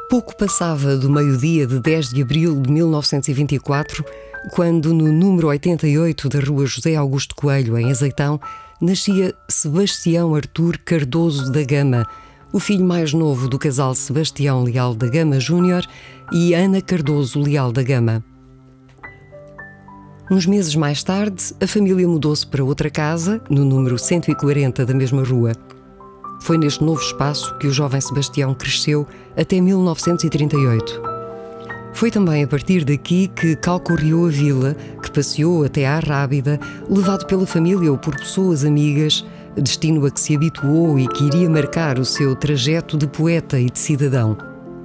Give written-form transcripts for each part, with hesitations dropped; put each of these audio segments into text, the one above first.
Pouco passava do meio-dia de 10 de abril de 1924, quando no número 88 da rua José Augusto Coelho, em Azeitão, nascia Sebastião Artur Cardoso da Gama, o filho mais novo do casal Sebastião Leal da Gama Júnior e Ana Cardoso Leal da Gama. Uns meses mais tarde, a família mudou-se para outra casa, no número 140 da mesma rua. Foi neste novo espaço que o jovem Sebastião cresceu até 1938. Foi também a partir daqui que calcorreou a vila, que passeou até à Rábida, levado pela família ou por pessoas amigas, destino a que se habituou e que iria marcar o seu trajeto de poeta e de cidadão.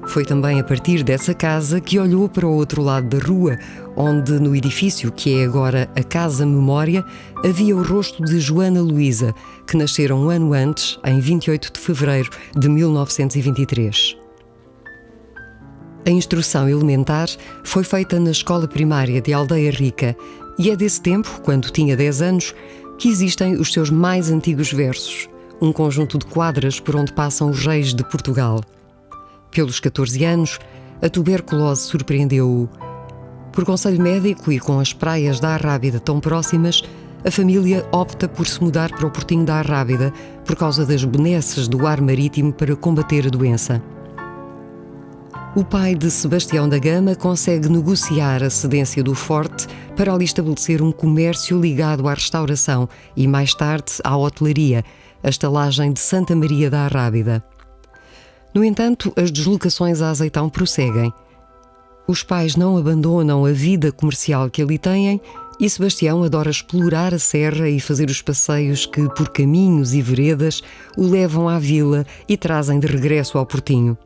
Foi também a partir dessa casa que olhou para o outro lado da rua, onde, no edifício que é agora a Casa Memória, havia o rosto de Joana Luísa, que nascera um ano antes, em 28 de fevereiro de 1923. A instrução elementar foi feita na escola primária de Aldeia Rica e é desse tempo, quando tinha 10 anos, que existem os seus mais antigos versos, um conjunto de quadras por onde passam os reis de Portugal. Pelos 14 anos, a tuberculose surpreendeu-o. Por conselho médico e com as praias da Arrábida tão próximas, a família opta por se mudar para o Portinho da Arrábida por causa das benesses do ar marítimo para combater a doença. O pai de Sebastião da Gama consegue negociar a cedência do forte para ali estabelecer um comércio ligado à restauração e, mais tarde, à hotelaria, a estalagem de Santa Maria da Arrábida. No entanto, as deslocações a Azeitão prosseguem. Os pais não abandonam a vida comercial que ali têm e Sebastião adora explorar a serra e fazer os passeios que, por caminhos e veredas, o levam à vila e trazem de regresso ao Portinho.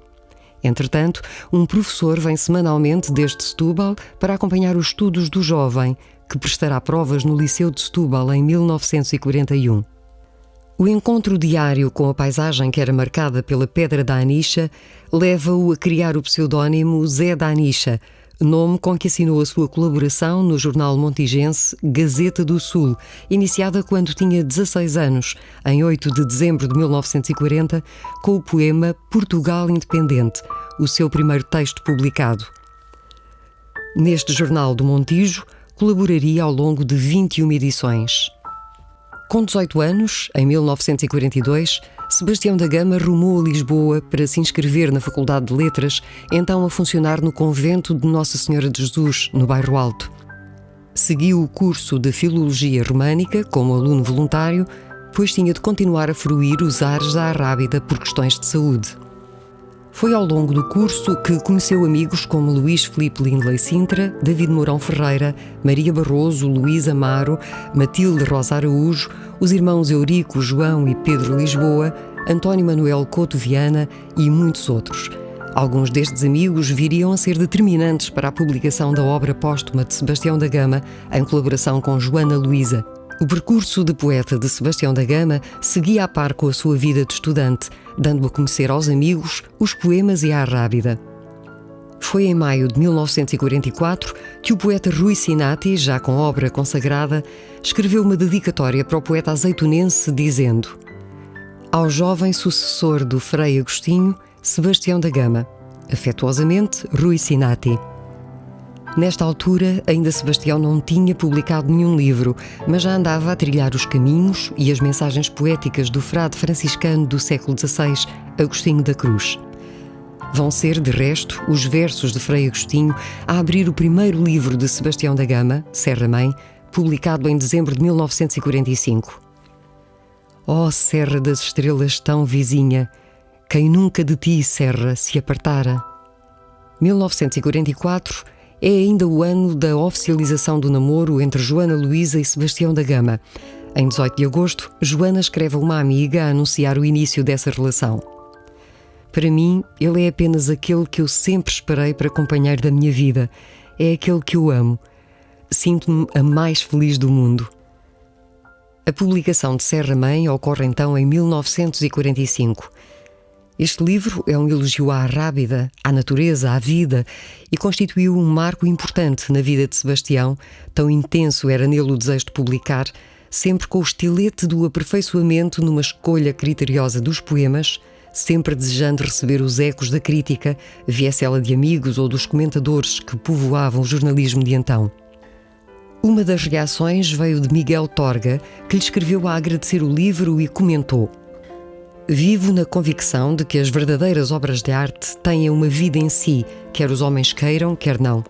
Entretanto, um professor vem semanalmente desde Setúbal para acompanhar os estudos do jovem, que prestará provas no Liceu de Setúbal em 1941. O encontro diário com a paisagem que era marcada pela Pedra da Anixa leva-o a criar o pseudónimo Zé da Anixa, nome com que assinou a sua colaboração no jornal montigense Gazeta do Sul, iniciada quando tinha 16 anos, em 8 de dezembro de 1940, com o poema Portugal Independente, o seu primeiro texto publicado. Neste jornal do Montijo, colaboraria ao longo de 21 edições. Com 18 anos, em 1942, Sebastião da Gama rumou a Lisboa para se inscrever na Faculdade de Letras, então a funcionar no convento de Nossa Senhora de Jesus, no Bairro Alto. Seguiu o curso de Filologia Românica como aluno voluntário, pois tinha de continuar a fruir os ares da Arrábida por questões de saúde. Foi ao longo do curso que conheceu amigos como Luís Filipe Lindley Sintra, David Mourão Ferreira, Maria Barroso, Luís Amaro, Matilde Rosa Araújo, os irmãos Eurico, João e Pedro Lisboa, António Manuel Couto Viana e muitos outros. Alguns destes amigos viriam a ser determinantes para a publicação da obra póstuma de Sebastião da Gama, em colaboração com Joana Luísa. O percurso de poeta de Sebastião da Gama seguia a par com a sua vida de estudante, dando a conhecer aos amigos os poemas e a Arrábida. Foi em maio de 1944 que o poeta Rui Sinati, já com obra consagrada, escreveu uma dedicatória para o poeta azeitonense dizendo: ao jovem sucessor do Frei Agostinho, Sebastião da Gama, afetuosamente Rui Sinati. Nesta altura, ainda Sebastião não tinha publicado nenhum livro, mas já andava a trilhar os caminhos e as mensagens poéticas do frade franciscano do século XVI, Agostinho da Cruz. Vão ser, de resto, os versos de Frei Agostinho a abrir o primeiro livro de Sebastião da Gama, Serra Mãe, publicado em dezembro de 1945. Ó Serra das Estrelas tão vizinha, quem nunca de ti, Serra, se apartara? 1944 é ainda o ano da oficialização do namoro entre Joana Luísa e Sebastião da Gama. Em 18 de agosto, Joana escreve a uma amiga a anunciar o início dessa relação. Para mim, ele é apenas aquele que eu sempre esperei para companheiro da minha vida. É aquele que eu amo. Sinto-me a mais feliz do mundo. A publicação de Serra Mãe ocorre então em 1945. Este livro é um elogio à Arrábida, à natureza, à vida, e constituiu um marco importante na vida de Sebastião, tão intenso era nele o desejo de publicar, sempre com o estilete do aperfeiçoamento numa escolha criteriosa dos poemas, sempre desejando receber os ecos da crítica, viesse ela de amigos ou dos comentadores que povoavam o jornalismo de então. Uma das reações veio de Miguel Torga, que lhe escreveu a agradecer o livro e comentou: "Vivo na convicção de que as verdadeiras obras de arte têm uma vida em si, quer os homens queiram, quer não.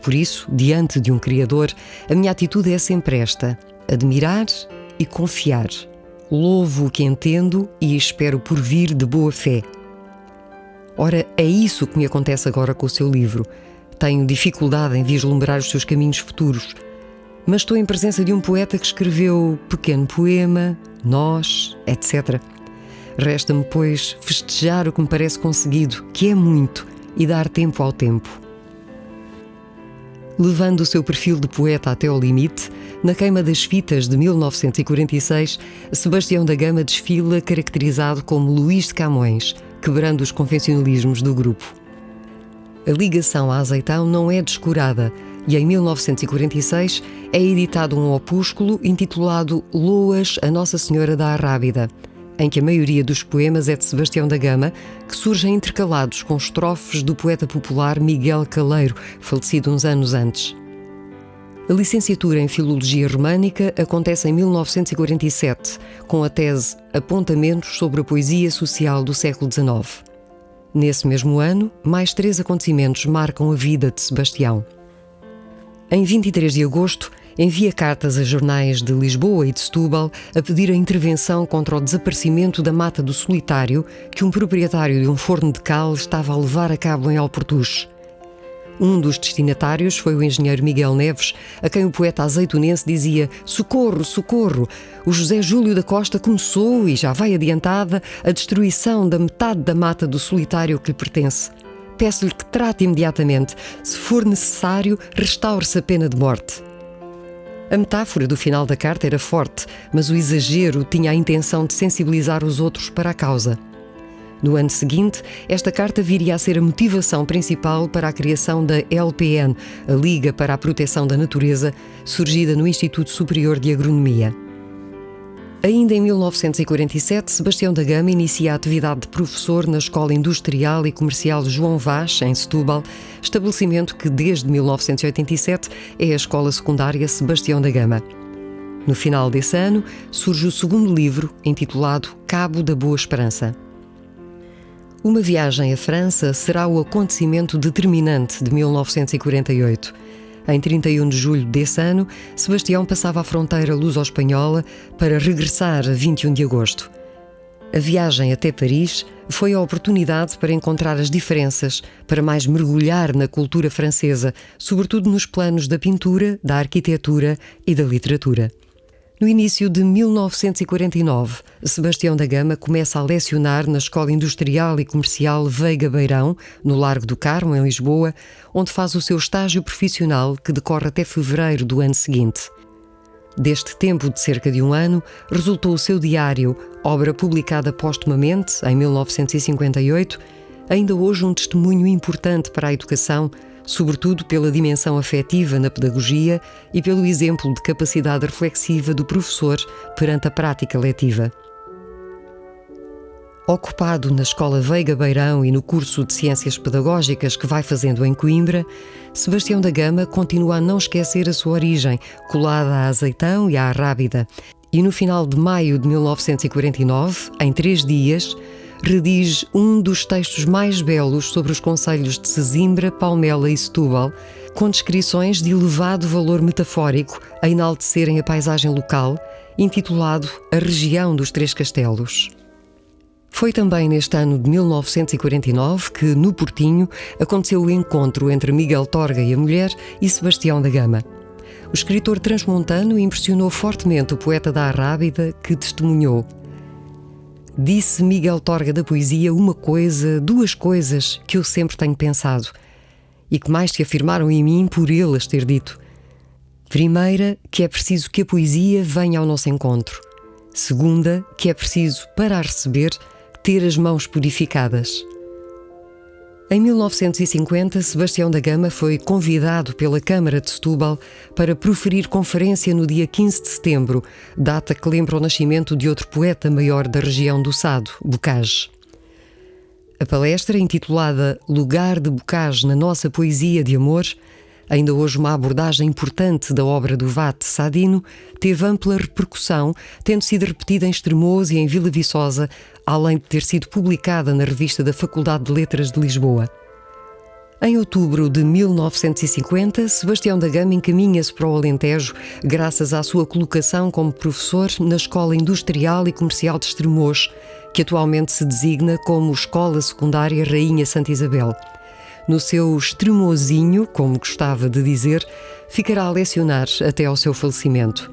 Por isso, diante de um Criador, a minha atitude é sempre esta: admirar e confiar. Louvo o que entendo e espero por vir de boa fé." Ora, é isso que me acontece agora com o seu livro. Tenho dificuldade em vislumbrar os seus caminhos futuros, mas estou em presença de um poeta que escreveu pequeno poema, nós, etc. Resta-me, pois, festejar o que me parece conseguido, que é muito, e dar tempo ao tempo. Levando o seu perfil de poeta até ao limite, na Queima das Fitas de 1946, Sebastião da Gama desfila caracterizado como Luís de Camões, quebrando os convencionalismos do grupo. A ligação a Azeitão não é descurada e em 1946 é editado um opúsculo intitulado Loas a Nossa Senhora da Arrábida, em que a maioria dos poemas é de Sebastião da Gama, que surgem intercalados com estrofes do poeta popular Miguel Caleiro, falecido uns anos antes. A licenciatura em Filologia Românica acontece em 1947, com a tese Apontamentos sobre a Poesia Social do século XIX. Nesse mesmo ano, mais 3 acontecimentos marcam a vida de Sebastião. Em 23 de agosto, envia cartas a jornais de Lisboa e de Setúbal a pedir a intervenção contra o desaparecimento da Mata do Solitário que um proprietário de um forno de cal estava a levar a cabo em Alportuz. Um dos destinatários foi o engenheiro Miguel Neves, a quem o poeta azeitonense dizia: "Socorro, socorro! O José Júlio da Costa começou, e já vai adiantada, a destruição da metade da Mata do Solitário que lhe pertence. Peço-lhe que trate imediatamente. Se for necessário, restaure-se a pena de morte." A metáfora do final da carta era forte, mas o exagero tinha a intenção de sensibilizar os outros para a causa. No ano seguinte, esta carta viria a ser a motivação principal para a criação da LPN, a Liga para a Proteção da Natureza, surgida no Instituto Superior de Agronomia. Ainda em 1947, Sebastião da Gama inicia a atividade de professor na Escola Industrial e Comercial João Vaz, em Setúbal, estabelecimento que desde 1987 é a Escola Secundária Sebastião da Gama. No final desse ano, surge o segundo livro, intitulado Cabo da Boa Esperança. Uma viagem à França será o acontecimento determinante de 1948. Em 31 de julho desse ano, Sebastião passava a fronteira luso-espanhola para regressar a 21 de agosto. A viagem até Paris foi a oportunidade para encontrar as diferenças, para mais mergulhar na cultura francesa, sobretudo nos planos da pintura, da arquitetura e da literatura. No início de 1949, Sebastião da Gama começa a lecionar na Escola Industrial e Comercial Veiga Beirão, no Largo do Carmo, em Lisboa, onde faz o seu estágio profissional que decorre até fevereiro do ano seguinte. Deste tempo de cerca de um ano, resultou o seu diário, obra publicada postumamente, em 1958, ainda hoje um testemunho importante para a educação, sobretudo pela dimensão afetiva na pedagogia e pelo exemplo de capacidade reflexiva do professor perante a prática letiva. Ocupado na Escola Veiga Beirão e no curso de Ciências Pedagógicas que vai fazendo em Coimbra, Sebastião da Gama continua a não esquecer a sua origem, colada a Azeitão e à Arrábida, e no final de maio de 1949, em 3 dias, redige um dos textos mais belos sobre os concelhos de Sesimbra, Palmela e Setúbal, com descrições de elevado valor metafórico a enaltecerem a paisagem local, intitulado A Região dos Três Castelos. Foi também neste ano de 1949 que, no Portinho, aconteceu o encontro entre Miguel Torga e a mulher e Sebastião da Gama. O escritor transmontano impressionou fortemente o poeta da Arrábida, que testemunhou: "Disse Miguel Torga da poesia uma coisa, 2 coisas que eu sempre tenho pensado e que mais se afirmaram em mim por ele as ter dito. Primeira, que é preciso que a poesia venha ao nosso encontro. Segunda, que é preciso, para a receber, ter as mãos purificadas." Em 1950, Sebastião da Gama foi convidado pela Câmara de Setúbal para proferir conferência no dia 15 de setembro, data que lembra o nascimento de outro poeta maior da região do Sado, Bocage. A palestra, intitulada Lugar de Bocage na Nossa Poesia de Amor, ainda hoje uma abordagem importante da obra do Vate Sadino, teve ampla repercussão, tendo sido repetida em Estremoz e em Vila Viçosa, além de ter sido publicada na revista da Faculdade de Letras de Lisboa. Em outubro de 1950, Sebastião da Gama encaminha-se para o Alentejo graças à sua colocação como professor na Escola Industrial e Comercial de Estremoz, que atualmente se designa como Escola Secundária Rainha Santa Isabel. No seu Estremozinho, como gostava de dizer, ficará a lecionar até ao seu falecimento.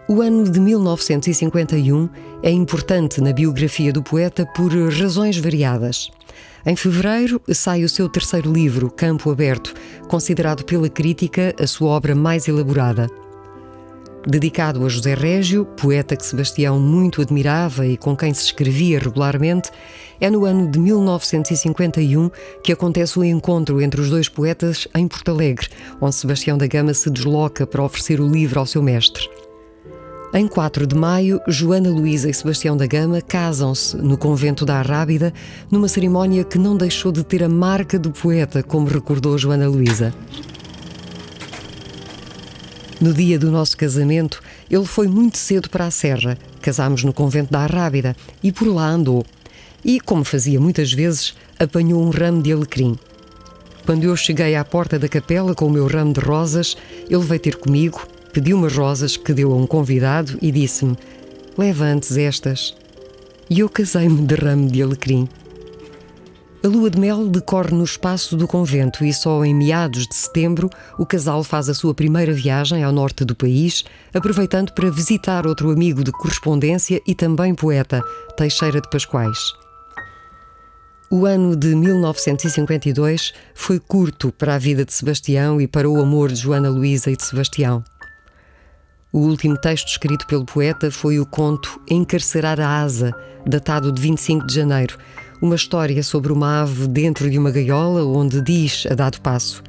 O ano de 1951 é importante na biografia do poeta por razões variadas. Em fevereiro sai o seu terceiro livro, Campo Aberto, considerado pela crítica a sua obra mais elaborada. Dedicado a José Régio, poeta que Sebastião muito admirava e com quem se escrevia regularmente, é no ano de 1951 que acontece o encontro entre os dois poetas em Porto Alegre, onde Sebastião da Gama se desloca para oferecer o livro ao seu mestre. Em 4 de maio, Joana Luísa e Sebastião da Gama casam-se no convento da Arrábida, numa cerimónia que não deixou de ter a marca do poeta, como recordou Joana Luísa. No dia do nosso casamento, ele foi muito cedo para a Serra. Casámos no convento da Arrábida e por lá andou. E, como fazia muitas vezes, apanhou um ramo de alecrim. Quando eu cheguei à porta da capela com o meu ramo de rosas, ele veio ter comigo, pediu umas rosas que deu a um convidado e disse-me: "Leva antes estas." E eu casei-me de ramo de alecrim. A lua de mel decorre no espaço do convento e só em meados de setembro o casal faz a sua primeira viagem ao norte do país, aproveitando para visitar outro amigo de correspondência e também poeta, Teixeira de Pascoais. O ano de 1952 foi curto para a vida de Sebastião e para o amor de Joana Luísa e de Sebastião. O último texto escrito pelo poeta foi o conto Encarcerar a Asa, datado de 25 de janeiro, uma história sobre uma ave dentro de uma gaiola onde diz, a dado passo: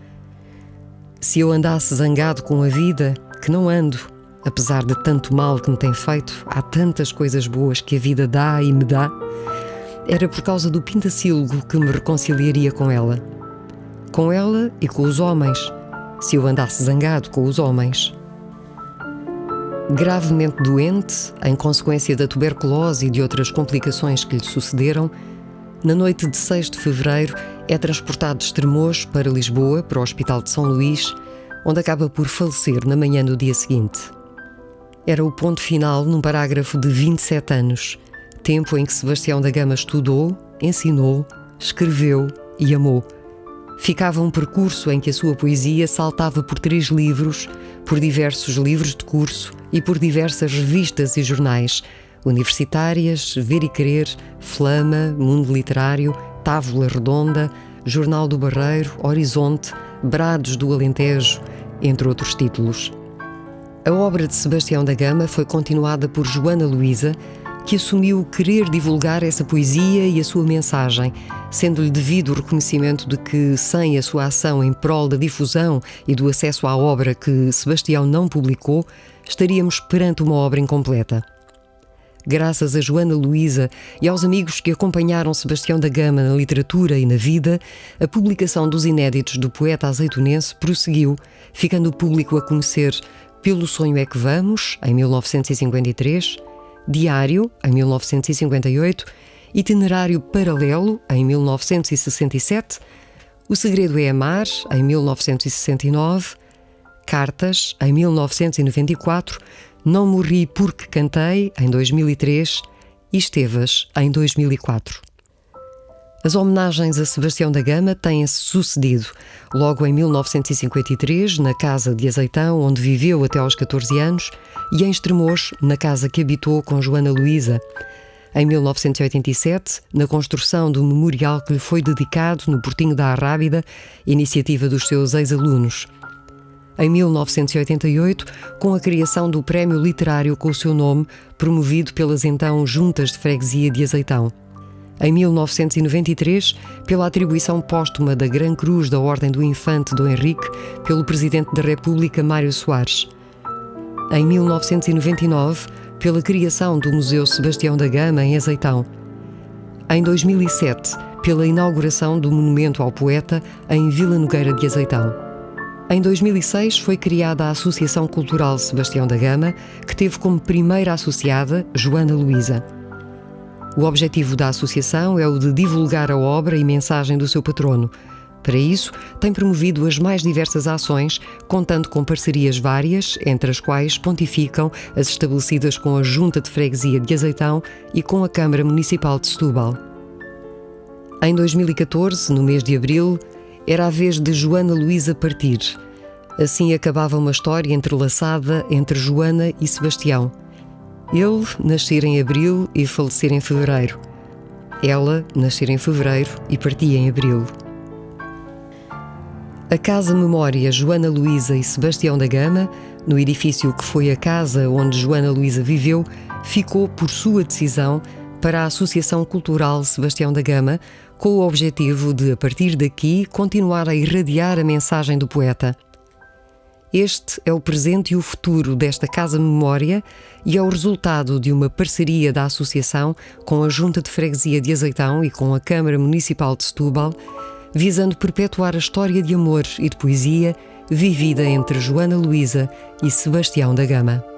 "Se eu andasse zangado com a vida, que não ando, apesar de tanto mal que me tem feito, há tantas coisas boas que a vida dá e me dá, era por causa do pintacílogo que me reconciliaria com ela e com os homens, se eu andasse zangado com os homens." Gravemente doente, em consequência da tuberculose e de outras complicações que lhe sucederam, na noite de 6 de fevereiro é transportado de Estremoz para Lisboa, para o Hospital de São Luís, onde acaba por falecer na manhã do dia seguinte. Era o ponto final num parágrafo de 27 anos, tempo em que Sebastião da Gama estudou, ensinou, escreveu e amou. Ficava um percurso em que a sua poesia saltava por 3 livros, por diversos livros de curso e por diversas revistas e jornais, universitárias, Ver e Querer, Flama, Mundo Literário, Távola Redonda, Jornal do Barreiro, Horizonte, Brados do Alentejo, entre outros títulos. A obra de Sebastião da Gama foi continuada por Joana Luísa, que assumiu querer divulgar essa poesia e a sua mensagem, sendo-lhe devido o reconhecimento de que, sem a sua ação em prol da difusão e do acesso à obra que Sebastião não publicou, estaríamos perante uma obra incompleta. Graças a Joana Luísa e aos amigos que acompanharam Sebastião da Gama na literatura e na vida, a publicação dos inéditos do poeta azeitonense prosseguiu, ficando o público a conhecer Pelo Sonho é que Vamos, em 1953, Diário, em 1958, Itinerário Paralelo, em 1967, O Segredo é Amar, em 1969, Cartas, em 1994, Não Morri Porque Cantei, em 2003 e Estevas, em 2004. As homenagens a Sebastião da Gama têm-se sucedido. Logo em 1953, na casa de Azeitão, onde viveu até aos 14 anos, e em Estremoz, na casa que habitou com Joana Luísa. Em 1987, na construção do memorial que lhe foi dedicado no Portinho da Arrábida, iniciativa dos seus ex-alunos. Em 1988, com a criação do Prémio Literário com o seu nome, promovido pelas então Juntas de Freguesia de Azeitão. Em 1993, pela atribuição póstuma da Gran Cruz da Ordem do Infante Dom Henrique pelo Presidente da República Mário Soares. Em 1999, pela criação do Museu Sebastião da Gama em Azeitão. em 2007, pela inauguração do monumento ao poeta em Vila Nogueira de Azeitão. Em 2006 foi criada a Associação Cultural Sebastião da Gama, que teve como primeira associada Joana Luísa. O objetivo da associação é o de divulgar a obra e mensagem do seu patrono. Para isso, tem promovido as mais diversas ações, contando com parcerias várias, entre as quais pontificam as estabelecidas com a Junta de Freguesia de Azeitão e com a Câmara Municipal de Setúbal. Em 2014, no mês de abril, era a vez de Joana Luísa partir. Assim acabava uma história entrelaçada entre Joana e Sebastião. Ele nascer em abril e falecer em fevereiro. Ela nascer em fevereiro e partia em abril. A Casa Memória Joana Luísa e Sebastião da Gama, no edifício que foi a casa onde Joana Luísa viveu, ficou, por sua decisão, para a Associação Cultural Sebastião da Gama, com o objetivo de, a partir daqui, continuar a irradiar a mensagem do poeta. Este é o presente e o futuro desta Casa Memória e é o resultado de uma parceria da Associação com a Junta de Freguesia de Azeitão e com a Câmara Municipal de Setúbal, visando perpetuar a história de amor e de poesia vivida entre Joana Luísa e Sebastião da Gama.